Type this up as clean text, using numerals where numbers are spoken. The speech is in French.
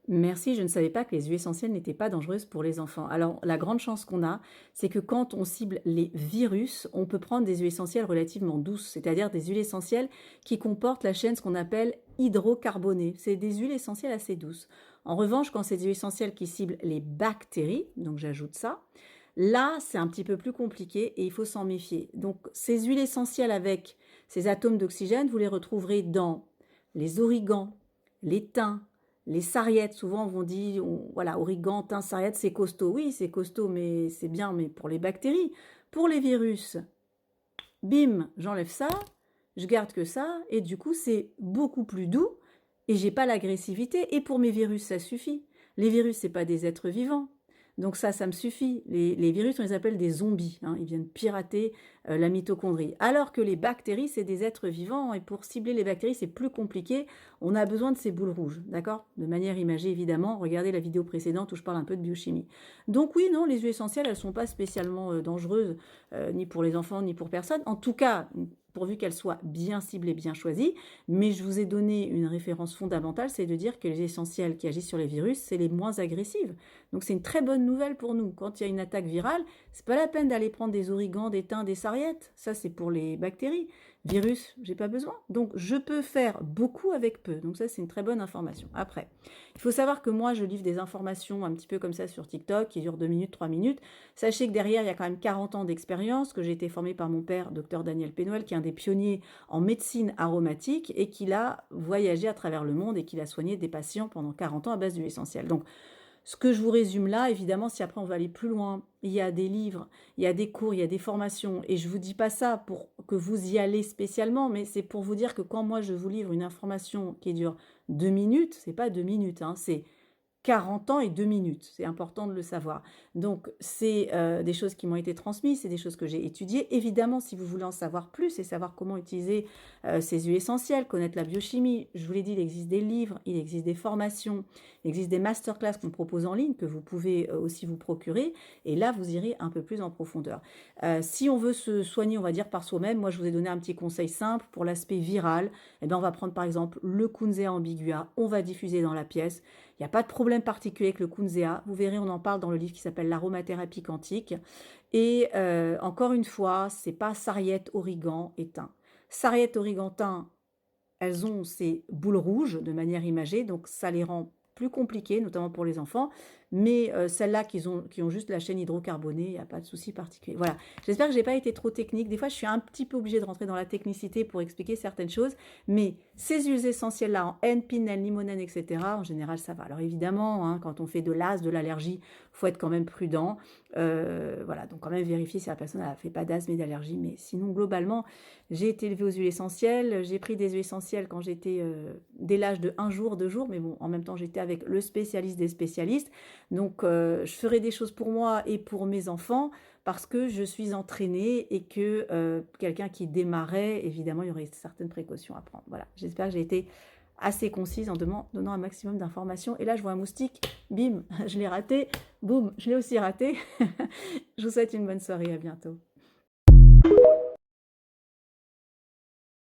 Merci, je ne savais pas que les huiles essentielles n'étaient pas dangereuses pour les enfants. Alors, la grande chance qu'on a, c'est que quand on cible les virus, on peut prendre des huiles essentielles relativement douces, c'est-à-dire des huiles essentielles qui comportent la chaîne, ce qu'on appelle hydrocarbonée. C'est des huiles essentielles assez douces. En revanche, quand c'est des huiles essentielles qui ciblent les bactéries, donc j'ajoute ça, là, c'est un petit peu plus compliqué et il faut s'en méfier. Donc, ces huiles essentielles avec ces atomes d'oxygène, vous les retrouverez dans les origans, les thym, les sarriette. Souvent, on dit, voilà, origan, thym, sarriette, c'est costaud. Oui, c'est costaud, mais c'est bien, mais pour les bactéries. Pour les virus, bim, j'enlève ça, je garde que ça, et du coup, c'est beaucoup plus doux, et j'ai pas l'agressivité. Et pour mes virus, ça suffit. Les virus, c'est pas des êtres vivants. Donc ça me suffit. Les virus, on les appelle des zombies. Hein. Ils viennent pirater la mitochondrie. Alors que les bactéries, c'est des êtres vivants. Et pour cibler les bactéries, c'est plus compliqué. On a besoin de ces boules rouges, d'accord? De manière imagée, évidemment. Regardez la vidéo précédente où je parle un peu de biochimie. Donc oui, non, les huiles essentielles, elles sont pas spécialement dangereuses, ni pour les enfants, ni pour personne. En tout cas, pourvu qu'elles soient bien ciblées, bien choisies. Mais je vous ai donné une référence fondamentale, c'est de dire que les essentiels qui agissent sur les virus, c'est les moins agressives. Donc c'est une très bonne nouvelle pour nous. Quand il y a une attaque virale, c'est pas la peine d'aller prendre des origans, des thym, des sarriette. Ça, c'est pour les bactéries. Virus, j'ai pas besoin. Donc je peux faire beaucoup avec peu. Donc ça, c'est une très bonne information. Après, il faut savoir que moi, je livre des informations un petit peu comme ça sur TikTok, qui durent 2 minutes, 3 minutes. Sachez que derrière, il y a quand même 40 ans d'expérience, que j'ai été formée par mon père, docteur Daniel Pénoël, qui est un des pionniers en médecine aromatique et qui a voyagé à travers le monde et qui a soigné des patients pendant 40 ans à base d'huile essentielle. Donc, ce que je vous résume là, évidemment, si après on va aller plus loin, il y a des livres, il y a des cours, il y a des formations, et je vous dis pas ça pour que vous y allez spécialement, mais c'est pour vous dire que quand moi je vous livre une information qui dure 2 minutes, c'est pas 2 minutes, hein, c'est 40 ans et 2 minutes, c'est important de le savoir. Donc, c'est des choses qui m'ont été transmises, c'est des choses que j'ai étudiées. Évidemment, si vous voulez en savoir plus et savoir comment utiliser ces huiles essentielles, connaître la biochimie, je vous l'ai dit, il existe des livres, il existe des formations, il existe des masterclass qu'on propose en ligne, que vous pouvez aussi vous procurer. Et là, vous irez un peu plus en profondeur. Si on veut se soigner, on va dire, par soi-même, moi, je vous ai donné un petit conseil simple pour l'aspect viral. Eh bien, on va prendre par exemple le Kunzea ambigua, on va diffuser dans la pièce. Il n'y a pas de problème particulier avec le Kunzea. Vous verrez, on en parle dans le livre qui s'appelle l'aromathérapie quantique. Et encore une fois, c'est pas sarriette, origan et thym. Sarriette, origan, thym, elles ont ces boules rouges de manière imagée, donc ça les rend plus compliquées, notamment pour les enfants. Mais celles-là qui ont juste la chaîne hydrocarbonée, il n'y a pas de souci particulier. Voilà, j'espère que je n'ai pas été trop technique. Des fois, je suis un petit peu obligée de rentrer dans la technicité pour expliquer certaines choses. Mais ces huiles essentielles-là, en N, pinène, limonène, etc., en général, ça va. Alors évidemment, hein, quand on fait de l'asthme, de l'allergie, il faut être quand même prudent. Voilà, donc quand même vérifier si la personne ne fait pas d'asthme et d'allergie. Mais sinon, globalement, j'ai été élevée aux huiles essentielles. J'ai pris des huiles essentielles quand j'étais dès l'âge de 1 jour, 2 jours. Mais bon, en même temps, j'étais avec le spécialiste des spécialistes. Donc, je ferai des choses pour moi et pour mes enfants parce que je suis entraînée et que quelqu'un qui démarrait, évidemment, il y aurait certaines précautions à prendre. Voilà, j'espère que j'ai été assez concise en donnant un maximum d'informations. Et là, je vois un moustique, bim, je l'ai raté, boum, je l'ai aussi raté. Je vous souhaite une bonne soirée, à bientôt.